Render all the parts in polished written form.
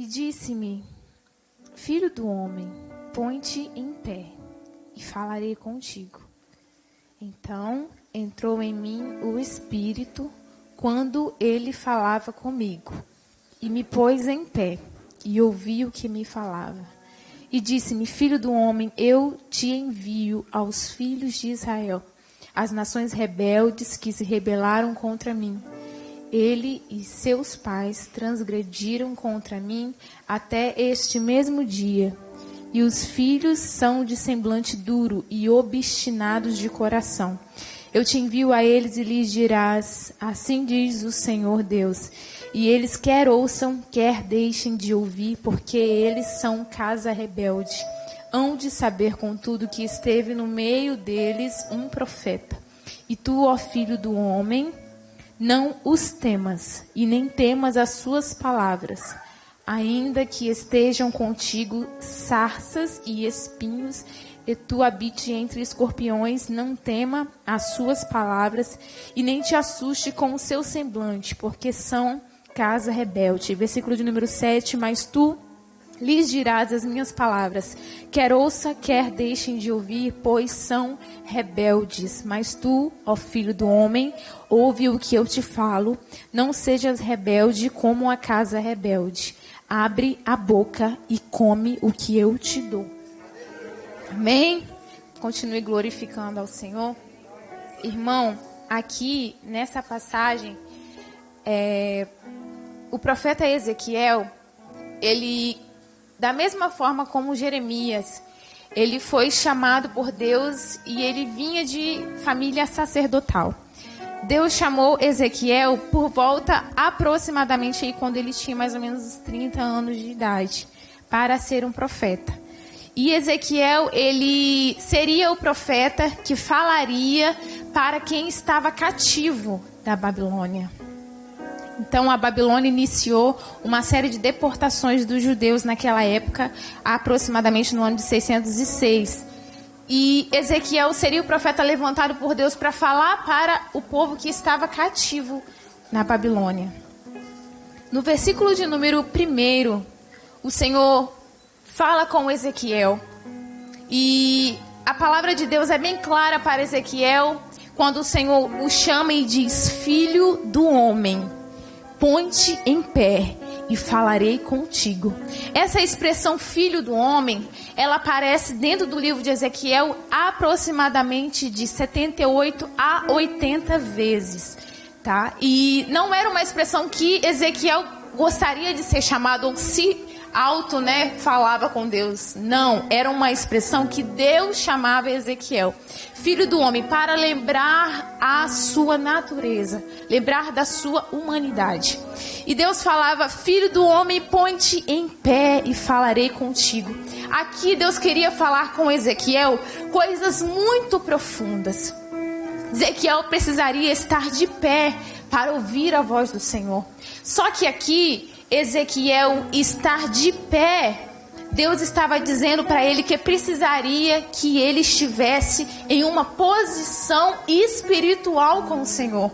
disse-me: Filho do homem, põe-te em pé e falarei contigo. Então entrou em mim o Espírito quando ele falava comigo, e me pôs em pé, e ouvi o que me falava. E disse-me: Filho do homem, eu te envio aos filhos de Israel, as nações rebeldes que se rebelaram contra mim. Ele e seus pais transgrediram contra mim até este mesmo dia. E os filhos são de semblante duro e obstinados de coração. Eu te envio a eles e lhes dirás: assim diz o Senhor Deus. E eles quer ouçam, quer deixem de ouvir, porque eles são casa rebelde. Hão de saber, contudo, que esteve no meio deles um profeta. E tu, ó filho do homem, não os temas, e nem temas as suas palavras. Ainda que estejam contigo sarças e espinhos, e tu habite entre escorpiões, não tema as suas palavras, e nem te assuste com o seu semblante, porque são casa rebelde. Versículo de número 7, mas tu lhes dirás as minhas palavras, quer ouça, quer deixem de ouvir, pois são rebeldes. Mas tu, ó filho do homem, ouve o que eu te falo, não sejas rebelde como a casa rebelde. Abre a boca e come o que eu te dou. Amém? Continue glorificando ao Senhor. Irmão, aqui nessa passagem, o profeta Ezequiel, ele, da mesma forma como Jeremias, ele foi chamado por Deus e ele vinha de família sacerdotal. Deus chamou Ezequiel por volta aproximadamente aí quando ele tinha mais ou menos 30 anos de idade, para ser um profeta. E Ezequiel, ele seria o profeta que falaria para quem estava cativo da Babilônia. Então, a Babilônia iniciou uma série de deportações dos judeus naquela época, aproximadamente no ano de 606. E Ezequiel seria o profeta levantado por Deus para falar para o povo que estava cativo na Babilônia. No versículo de número 1, o Senhor fala com Ezequiel. E a palavra de Deus é bem clara para Ezequiel, quando o Senhor o chama e diz: Filho do homem, põe-te em pé e falarei contigo. Essa expressão filho do homem, ela aparece dentro do livro de Ezequiel aproximadamente de 78 a 80 vezes, tá? E não era uma expressão que Ezequiel gostaria de ser chamado ou se falava com Deus. Não, era uma expressão que Deus chamava Ezequiel, filho do homem, para lembrar a sua natureza, lembrar da sua humanidade. E Deus falava: filho do homem, põe-te em pé e falarei contigo. Aqui Deus queria falar com Ezequiel coisas muito profundas. Ezequiel precisaria estar de pé para ouvir a voz do Senhor. Só que aqui Ezequiel estar de pé, Deus estava dizendo para ele que precisaria que ele estivesse em uma posição espiritual com o Senhor.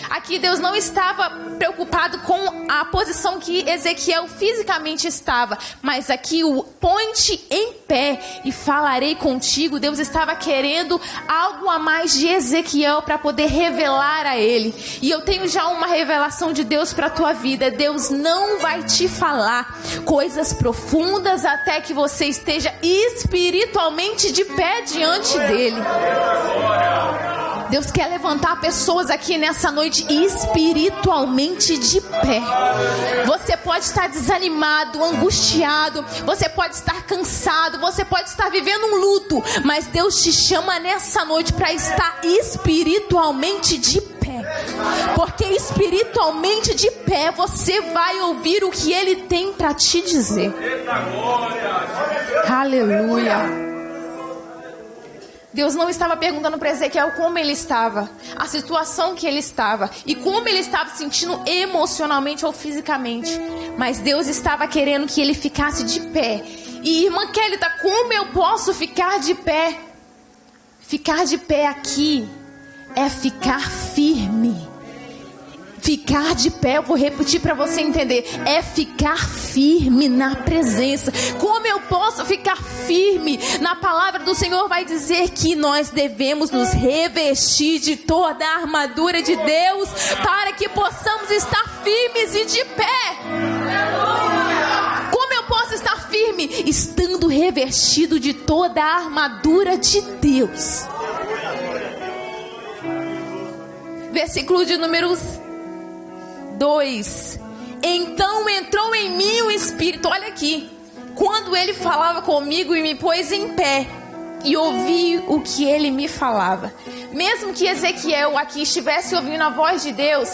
Aqui Deus não estava preocupado com a posição que Ezequiel fisicamente estava, mas aqui o põe-te em pé e falarei contigo. Deus estava querendo algo a mais de Ezequiel para poder revelar a ele. E eu tenho já uma revelação de Deus para a tua vida. Deus não vai te falar coisas profundas até que você esteja espiritualmente de pé diante dele. Deus quer levantar pessoas aqui nessa noite espiritualmente de pé. Você pode estar desanimado, angustiado, você pode estar cansado, você pode estar vivendo um luto, mas Deus te chama nessa noite para estar espiritualmente de pé. Porque espiritualmente de pé você vai ouvir o que Ele tem para te dizer. Aleluia. Deus não estava perguntando para Ezequiel como ele estava, a situação que ele estava e como ele estava se sentindo emocionalmente ou fisicamente. Mas Deus estava querendo que ele ficasse de pé. E irmã Kélita, como eu posso ficar de pé? Ficar de pé aqui é ficar firme. Ficar de pé, eu vou repetir para você entender, é ficar firme na presença. Como eu posso ficar firme? Na palavra do Senhor vai dizer que nós devemos nos revestir de toda a armadura de Deus, para que possamos estar firmes e de pé. Como eu posso estar firme? Estando revestido de toda a armadura de Deus. Versículo de número 2. Então entrou em mim o Espírito. Olha aqui. Quando ele falava comigo e me pôs em pé, e ouvi o que ele me falava. Mesmo que Ezequiel aqui estivesse ouvindo a voz de Deus,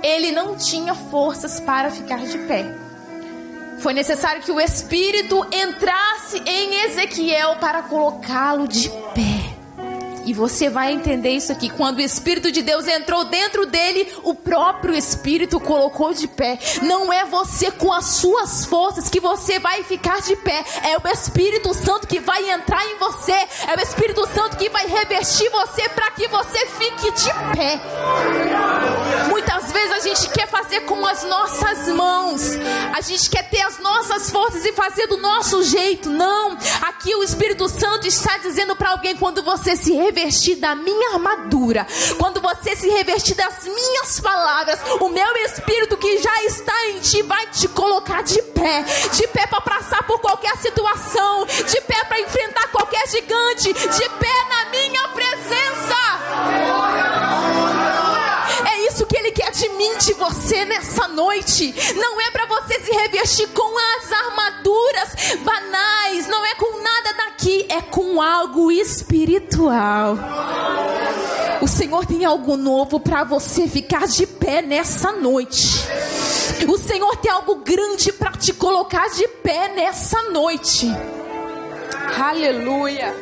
ele não tinha forças para ficar de pé. Foi necessário que o Espírito entrasse em Ezequiel para colocá-lo de pé. E você vai entender isso aqui. Quando o Espírito de Deus entrou dentro dele, o próprio Espírito colocou de pé. Não é você com as suas forças que você vai ficar de pé. É o Espírito Santo que vai entrar em você. É o Espírito Santo que vai revestir você para que você fique de pé. Muitas vezes a gente quer fazer com as nossas mãos. A gente quer ter as nossas forças e fazer do nosso jeito. Não. Aqui o Espírito Santo está dizendo para alguém: quando você se revestir da minha armadura, quando você se revestir das minhas palavras, o meu Espírito que já está em ti vai te colocar de pé para passar por qualquer situação, de pé para enfrentar qualquer gigante, de pé na minha presença. É isso que Ele quer de mim, de você nessa noite. Não é para você se revestir com as armaduras banais, não é com nada daqui, é com algo espiritual. O Senhor tem algo novo para você ficar de pé nessa noite. O Senhor tem algo grande para te colocar de pé nessa noite. Aleluia.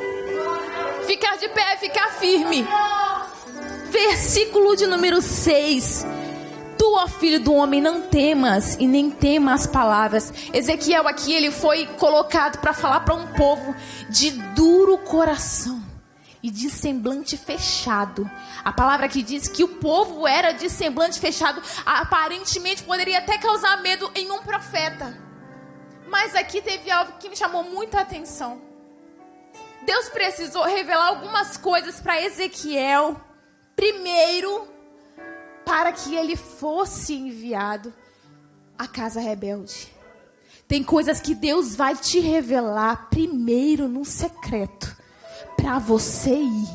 Ficar de pé é ficar firme. Versículo de número 6. Tu, ó filho do homem, não temas e nem temas as palavras. Ezequiel aqui, ele foi colocado para falar para um povo de duro coração e de semblante fechado. A palavra que diz que o povo era de semblante fechado, aparentemente poderia até causar medo em um profeta. Mas aqui teve algo que me chamou muita atenção. Deus precisou revelar algumas coisas para Ezequiel, primeiro, para que ele fosse enviado à casa rebelde. Tem coisas que Deus vai te revelar primeiro no secreto, para você ir.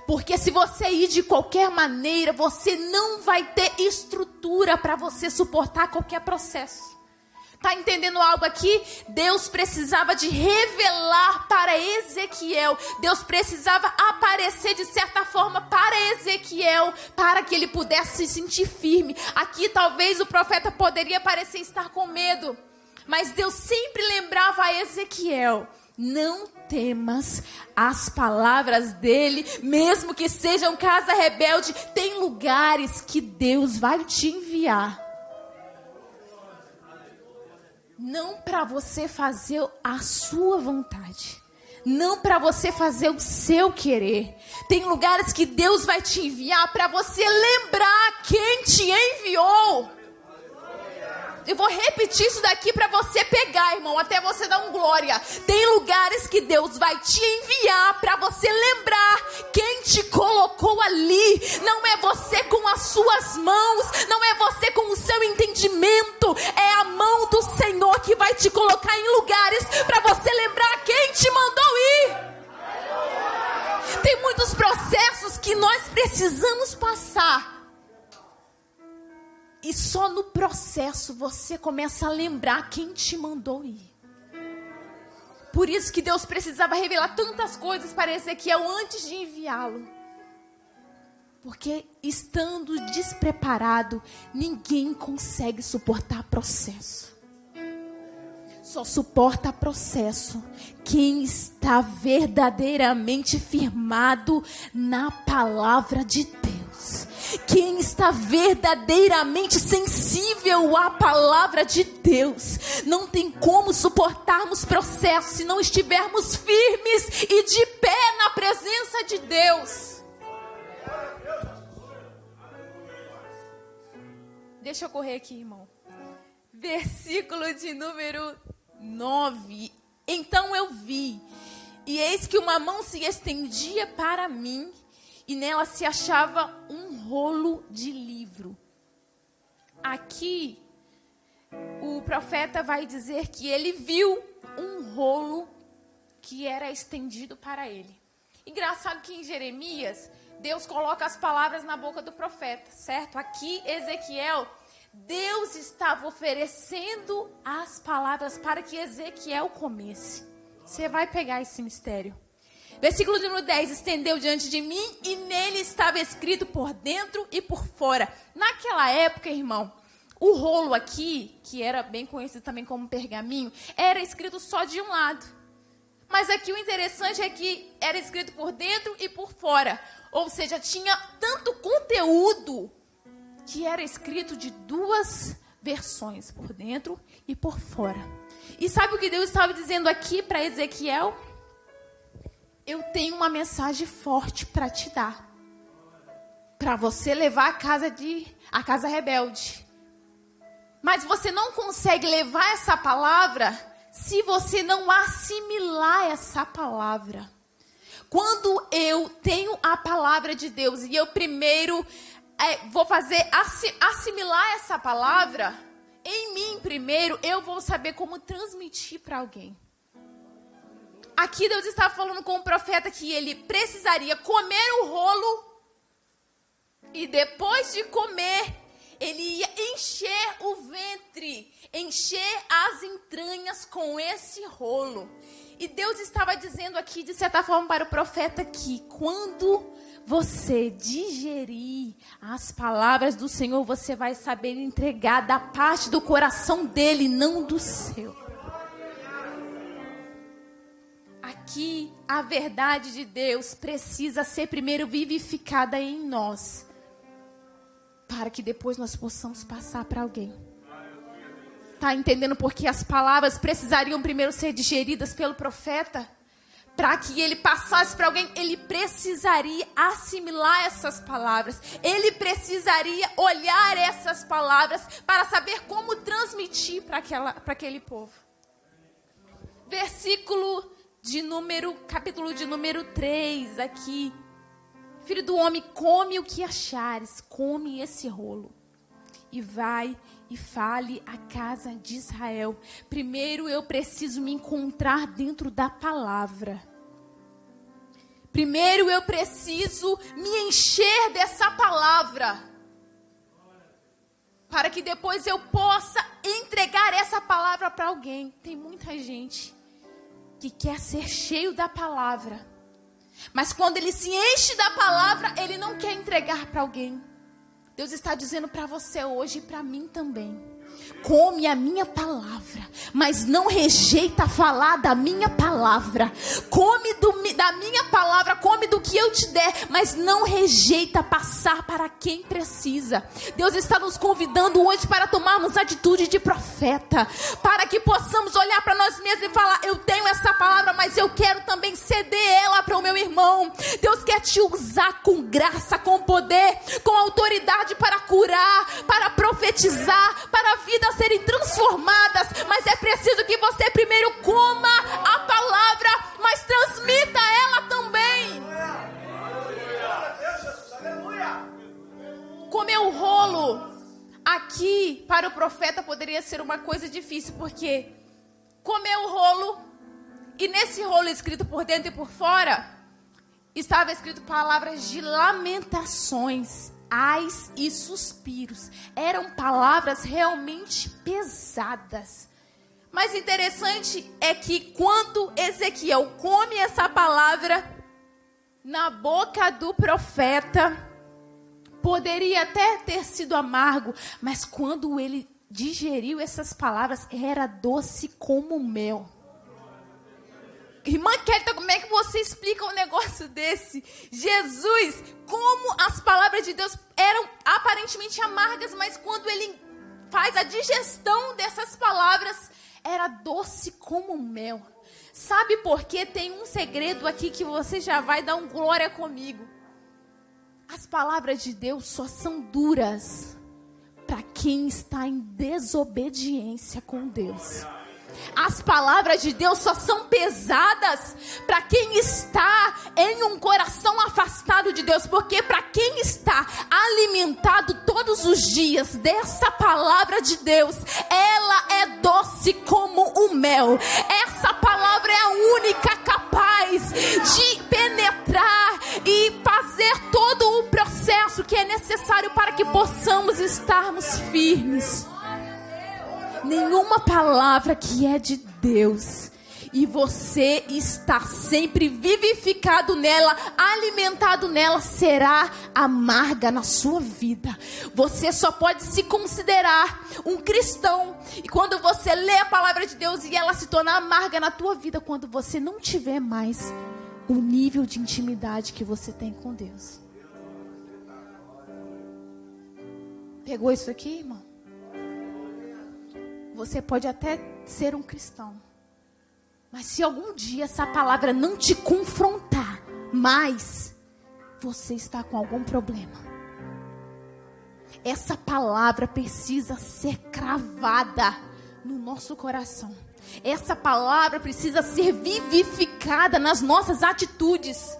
Porque se você ir de qualquer maneira, você não vai ter estrutura para você suportar qualquer processo. Tá entendendo algo aqui? Deus precisava de revelar para Ezequiel. Deus precisava aparecer de certa forma para Ezequiel, para que ele pudesse se sentir firme. Aqui talvez o profeta poderia parecer estar com medo, mas Deus sempre lembrava a Ezequiel: não temas as palavras dele, mesmo que sejam casa rebelde. Tem lugares que Deus vai te enviar, não para você fazer a sua vontade, não para você fazer o seu querer. Tem lugares que Deus vai te enviar para você lembrar quem te enviou. Eu vou repetir isso daqui para você pegar, irmão, até você dar um glória. Tem lugares que Deus vai te enviar para você lembrar quem te colocou ali. Não é você com as suas mãos, não é você com o seu entendimento. É a mão do Senhor que vai te colocar em lugares para você lembrar quem te mandou ir. Tem muitos processos que nós precisamos passar. E só no processo você começa a lembrar quem te mandou ir. Por isso que Deus precisava revelar tantas coisas para Ezequiel antes de enviá-lo. Porque estando despreparado, ninguém consegue suportar processo. Só suporta processo quem está verdadeiramente firmado na palavra de Deus. Quem está verdadeiramente sensível à palavra de Deus. Não tem como suportarmos processos se não estivermos firmes e de pé na presença de Deus. Deixa eu correr aqui, irmão. Versículo de número 9. Então eu vi, e eis que uma mão se estendia para mim, e nela se achava um rolo de livro. Aqui, o profeta vai dizer que ele viu um rolo que era estendido para ele. Engraçado que em Jeremias, Deus coloca as palavras na boca do profeta, certo? Aqui, Ezequiel, Deus estava oferecendo as palavras para que Ezequiel comesse. Você vai pegar esse mistério. Versículo número 10. Estendeu diante de mim e nele estava escrito por dentro e por fora. Naquela época, irmão, o rolo aqui, que era bem conhecido também como pergaminho, era escrito só de um lado. Mas aqui o interessante é que era escrito por dentro e por fora. Ou seja, tinha tanto conteúdo que era escrito de duas versões, por dentro e por fora. E sabe o que Deus estava dizendo aqui para Ezequiel? Eu tenho uma mensagem forte para te dar. Para você levar a casa rebelde. Mas você não consegue levar essa palavra se você não assimilar essa palavra. Quando eu tenho a palavra de Deus e eu primeiro vou fazer assimilar essa palavra, em mim primeiro, eu vou saber como transmitir para alguém. Aqui Deus está falando com o profeta que ele precisaria comer o rolo e depois de comer, ele ia encher o ventre, encher as entranhas com esse rolo. E Deus estava dizendo aqui, de certa forma, para o profeta que quando você digerir as palavras do Senhor, você vai saber entregar da parte do coração dele, não do seu. Aqui, a verdade de Deus precisa ser primeiro vivificada em nós, para que depois nós possamos passar para alguém. Tá entendendo porque as palavras precisariam primeiro ser digeridas pelo profeta? Para que ele passasse para alguém, ele precisaria assimilar essas palavras. Ele precisaria olhar essas palavras para saber como transmitir para aquele povo. Capítulo de número 3, aqui. Filho do homem, come o que achares, come esse rolo. E vai e fale à casa de Israel. Primeiro eu preciso me encontrar dentro da palavra. Primeiro eu preciso me encher dessa palavra. Para que depois eu possa entregar essa palavra para alguém. Tem muita gente que quer ser cheio da palavra. Mas quando ele se enche da palavra, ele não quer entregar para alguém. Deus está dizendo para você hoje e para mim também. Come a minha palavra, mas não rejeita falar da minha palavra. Come da minha palavra, come do que eu te der, mas não rejeita passar para quem precisa. Deus está nos convidando hoje para tomarmos atitude de profeta, para que possamos olhar para nós mesmos e falar: eu tenho essa palavra, mas eu quero também ceder ela para o meu irmão. Deus quer te usar com graça, com poder, com autoridade para curar, para profetizar, para vidas serem transformadas, mas é preciso que você primeiro coma a palavra, mas transmita ela também. Comer o rolo aqui para o profeta poderia ser uma coisa difícil, porque comer o rolo, e nesse rolo escrito por dentro e por fora estava escrito palavras de lamentações, ais e suspiros. Eram palavras realmente pesadas. Mas interessante é que quando Ezequiel come essa palavra na boca do profeta, poderia até ter sido amargo, mas quando ele digeriu essas palavras, era doce como mel. Irmã Kelly, como é que você explica um negócio desse? Jesus, como as palavras de Deus eram aparentemente amargas, mas quando ele faz a digestão dessas palavras, era doce como mel. Sabe por quê? Tem um segredo aqui que você já vai dar um glória comigo. As palavras de Deus só são duras para quem está em desobediência com Deus. As palavras de Deus só são pesadas para quem está em um coração afastado de Deus. Porque para quem está alimentado todos os dias dessa palavra de Deus, ela é doce como o mel. Essa palavra é a única capaz de penetrar e fazer todo o processo que é necessário para que possamos estarmos firmes. Nenhuma palavra que é de Deus e você está sempre vivificado nela, alimentado nela, será amarga na sua vida. Você só pode se considerar um cristão e quando você lê a palavra de Deus e ela se torna amarga na tua vida, quando você não tiver mais o nível de intimidade que você tem com Deus. Pegou isso aqui, irmão? Você pode até ser um cristão, mas se algum dia essa palavra não te confrontar mais, você está com algum problema. Essa palavra precisa ser cravada no nosso coração. Essa palavra precisa ser vivificada nas nossas atitudes.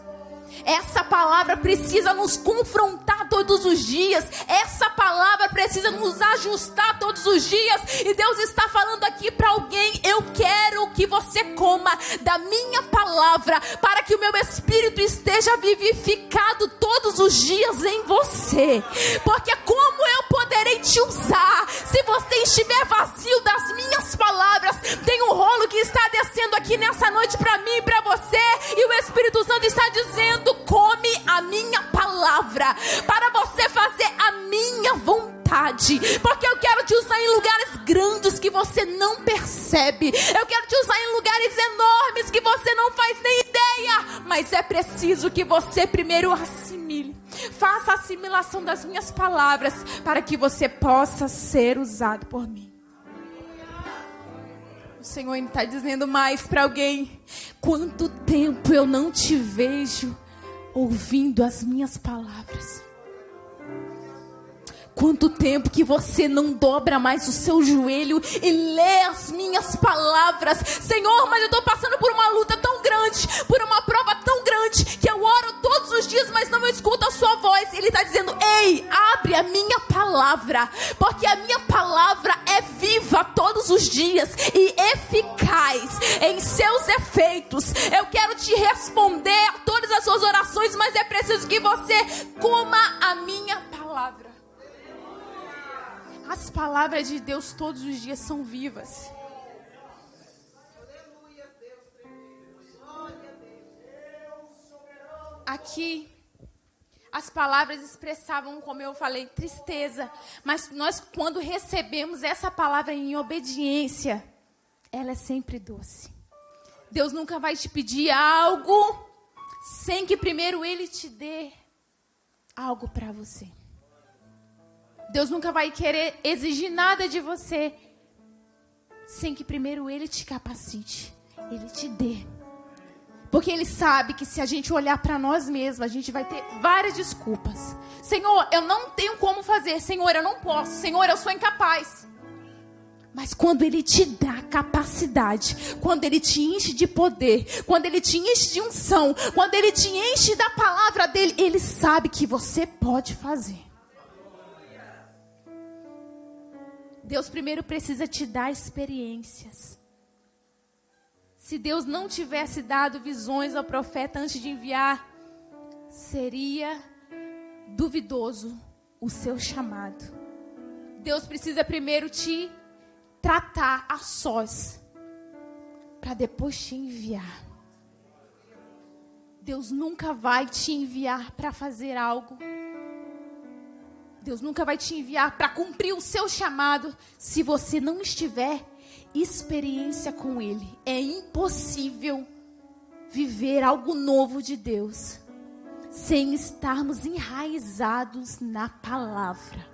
Essa palavra precisa nos confrontar todos os dias. Essa palavra precisa nos ajustar todos os dias. E Deus está falando aqui para alguém: eu quero que você coma da minha palavra, para que o meu espírito esteja vivificado todos os dias em você. Porque como eu poderei te usar se você estiver vazio das minhas palavras? Tem um rolo que está descendo aqui nessa noite para mim e para você, e o Espírito Santo está dizendo: come a minha palavra, para você fazer a minha vontade. Porque eu quero te usar em lugares grandes que você não percebe. Eu quero te usar em lugares enormes que você não faz nem ideia. Mas é preciso que você primeiro assimile. Faça a assimilação das minhas palavras, para que você possa ser usado por mim. O Senhor está dizendo mais para alguém: quanto tempo eu não te vejo ouvindo as minhas palavras? Quanto tempo que você não dobra mais o seu joelho e lê as minhas palavras? Senhor, mas eu estou passando por uma luta tão grande, por uma prova tão grande, que eu oro todos os dias, mas não escuto a sua voz. Ele está dizendo: ei, abre a minha palavra, porque a minha palavra é viva todos os dias e eficaz em seus efeitos. Eu quero te responder a todas as suas orações, mas é preciso que você coma a minha palavra. As palavras de Deus todos os dias são vivas. Aqui, as palavras expressavam, como eu falei, tristeza. Mas nós, quando recebemos essa palavra em obediência, ela é sempre doce. Deus nunca vai te pedir algo sem que primeiro Ele te dê algo para você. Deus nunca vai querer exigir nada de você sem que primeiro Ele te capacite, Ele te dê. Porque Ele sabe que se a gente olhar para nós mesmos, a gente vai ter várias desculpas. Senhor, eu não tenho como fazer. Senhor, eu não posso. Senhor, eu sou incapaz. Mas quando Ele te dá capacidade, quando Ele te enche de poder, quando Ele te enche de unção, quando Ele te enche da palavra dEle, Ele sabe que você pode fazer. Deus primeiro precisa te dar experiências. Se Deus não tivesse dado visões ao profeta antes de enviar, seria duvidoso o seu chamado. Deus precisa primeiro te tratar a sós, para depois te enviar. Deus nunca vai te enviar para fazer algo. Deus nunca vai te enviar para cumprir o seu chamado se você não estiver experiência com Ele. É impossível viver algo novo de Deus sem estarmos enraizados na palavra.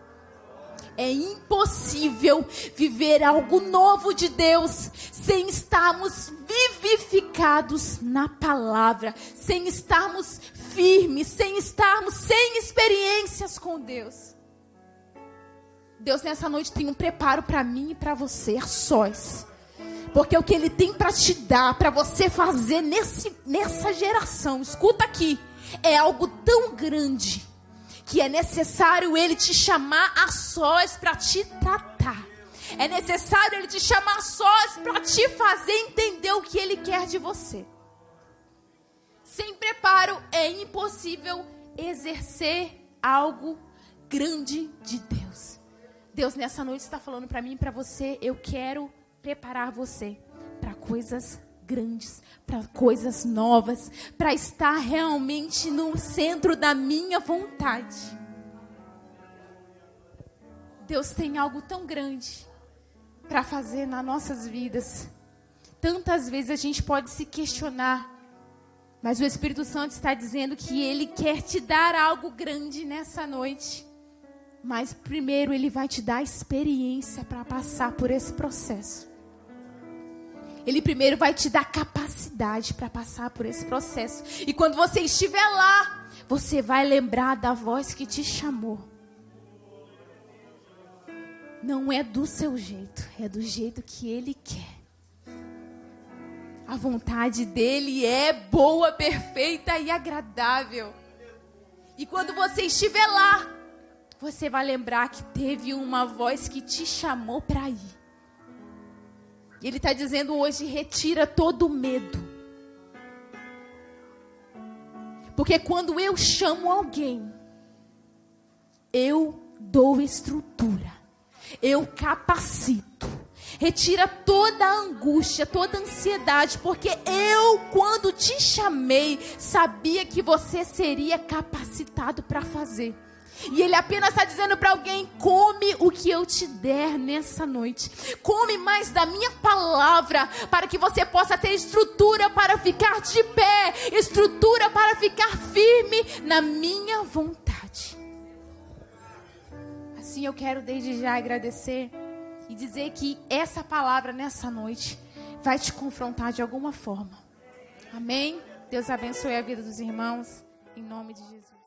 É impossível viver algo novo de Deus sem estarmos vivificados na palavra, sem estarmos firmes, sem estarmos sem experiências com Deus. Deus nessa noite tem um preparo para mim e para você, a sós. Porque o que Ele tem para te dar, para você fazer nessa geração, escuta aqui, é algo tão grande que é necessário Ele te chamar a sós para te tratar. É necessário Ele te chamar a sós para te fazer entender o que Ele quer de você. Sem preparo é impossível exercer algo grande de Deus. Deus nessa noite está falando para mim e para você, eu quero preparar você para coisas grandes, para coisas novas, para estar realmente no centro da minha vontade. Deus tem algo tão grande para fazer nas nossas vidas. Tantas vezes a gente pode se questionar, mas o Espírito Santo está dizendo que Ele quer te dar algo grande nessa noite. Mas primeiro Ele vai te dar experiência para passar por esse processo. Ele primeiro vai te dar capacidade para passar por esse processo. E quando você estiver lá, você vai lembrar da voz que te chamou. Não é do seu jeito, é do jeito que Ele quer. A vontade dEle é boa, perfeita e agradável. E quando você estiver lá, você vai lembrar que teve uma voz que te chamou para ir. E Ele está dizendo hoje, retira todo o medo. Porque quando eu chamo alguém, eu dou estrutura, eu capacito. Retira toda a angústia, toda a ansiedade, porque eu, quando te chamei, sabia que você seria capacitado para fazer. E Ele apenas está dizendo para alguém, come o que eu te der nessa noite. Come mais da minha palavra, para que você possa ter estrutura para ficar de pé, estrutura para ficar firme na minha vontade. Assim eu quero desde já agradecer e dizer que essa palavra nessa noite vai te confrontar de alguma forma. Amém? Deus abençoe a vida dos irmãos, em nome de Jesus.